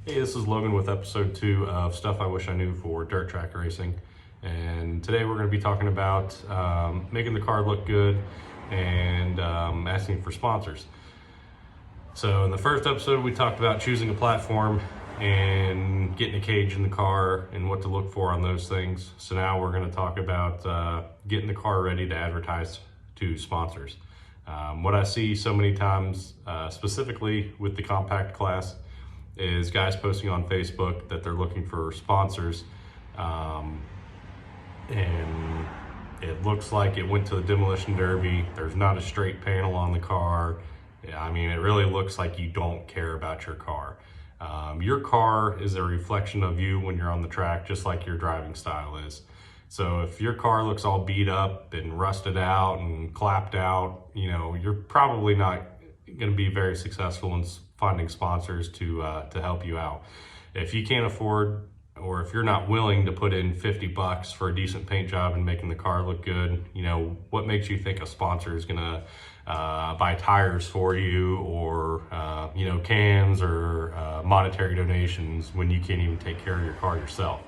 Hey, this is Logan with episode 2 of Stuff I Wish I Knew for Dirt Track Racing. And today we're going to be talking about making the car look good and asking for sponsors. So in the first episode we talked about choosing a platform and getting a cage in the car and what to look for on those things. So now we're going to talk about getting the car ready to advertise to sponsors. What I see so many times, specifically with the compact class, is guys posting on Facebook that they're looking for sponsors, and it looks like it went to the demolition derby. There's not a straight panel on the car. I mean, it really looks like you don't care about your car. Your car is a reflection of you when you're on the track, just like your driving style is. So if your car looks all beat up and rusted out and clapped out, you know, you're probably not going to be very successful in finding sponsors to help you out. If you can't afford, or if you're not willing to put in $50 for a decent paint job and making the car look good, you know, what makes you think a sponsor is gonna buy tires for you, or you know, cans, or monetary donations when you can't even take care of your car yourself?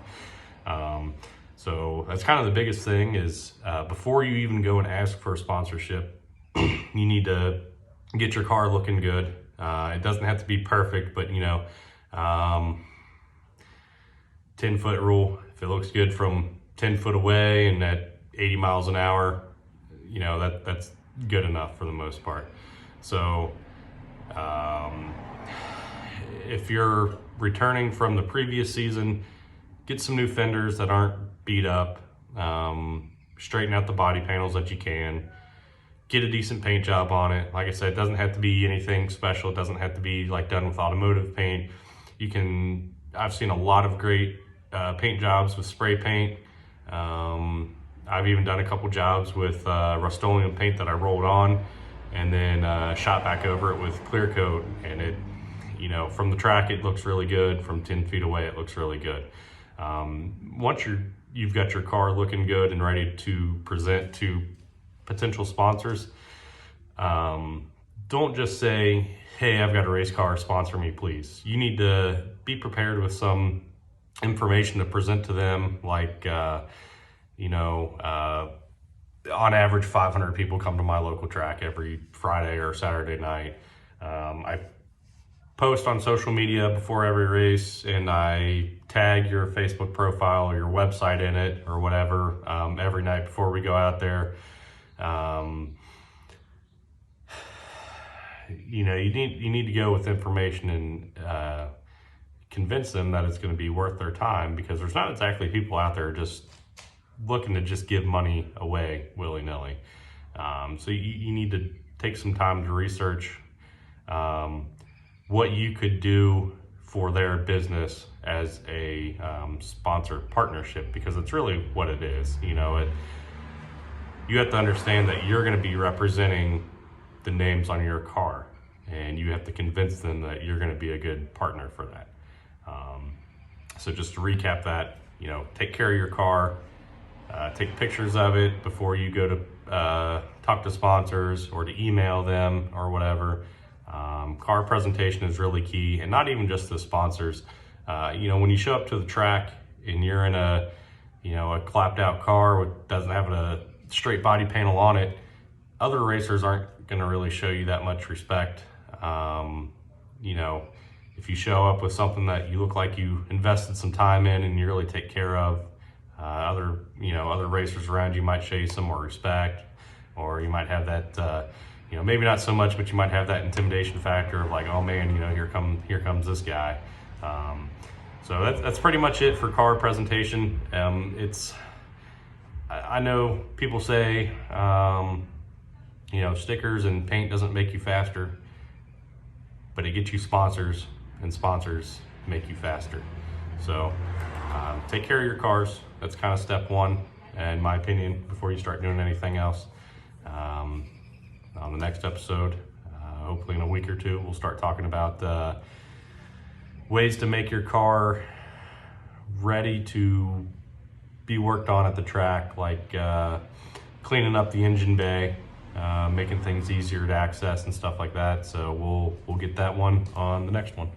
So that's kind of the biggest thing is before you even go and ask for a sponsorship, you need to get your car looking good. It doesn't have to be perfect, but you know, 10-foot rule. If it looks good from 10 foot away and at 80 miles an hour, you know, that's good enough for the most part. So if you're returning from the previous season, get some new fenders that aren't beat up, straighten out the body panels that you can, get a decent paint job on it. Like I said, it doesn't have to be anything special. It doesn't have to be like done with automotive paint. You can, I've seen a lot of great paint jobs with spray paint. I've even done a couple jobs with Rust-Oleum paint that I rolled on and then shot back over it with clear coat. And it, you know, from the track, it looks really good. From 10 feet away, it looks really good. Once you've got your car looking good and ready to present to potential sponsors, don't just say, hey, I've got a race car, sponsor me please. You need to be prepared with some information to present to them, like you know, on average 500 people come to my local track every Friday or Saturday night. I post on social media before every race, and I tag your Facebook profile or your website in it or whatever every night before we go out there. You know, you need to go with information and convince them that it's going to be worth their time, because there's not exactly people out there just looking to just give money away willy-nilly. So you need to take some time to research what you could do for their business as a sponsor partnership, because it's really what it is. You know, you have to understand that you're going to be representing the names on your car, and you have to convince them that you're going to be a good partner for that. So just to recap that, you know, take care of your car, take pictures of it before you go to talk to sponsors or to email them or whatever. Car presentation is really key, and not even just the sponsors. You know, when you show up to the track and you're in a, you know, a clapped out car that doesn't have a straight body panel on it, other racers aren't going to really show you that much respect. You know, if you show up with something that you look like you invested some time in and you really take care of, other racers around you might show you some more respect, or you might have that, you know, maybe not so much, but you might have that intimidation factor of like, oh man, you know, here comes this guy. So that's pretty much it for car presentation. I know people say, you know, stickers and paint doesn't make you faster, but it gets you sponsors, and sponsors make you faster. So take care of your cars. That's kind of step one, in my opinion, before you start doing anything else. On the next episode, hopefully in a week or two, we'll start talking about ways to make your car ready to be worked on at the track, like cleaning up the engine bay, making things easier to access and stuff like that. So we'll get that one on the next one.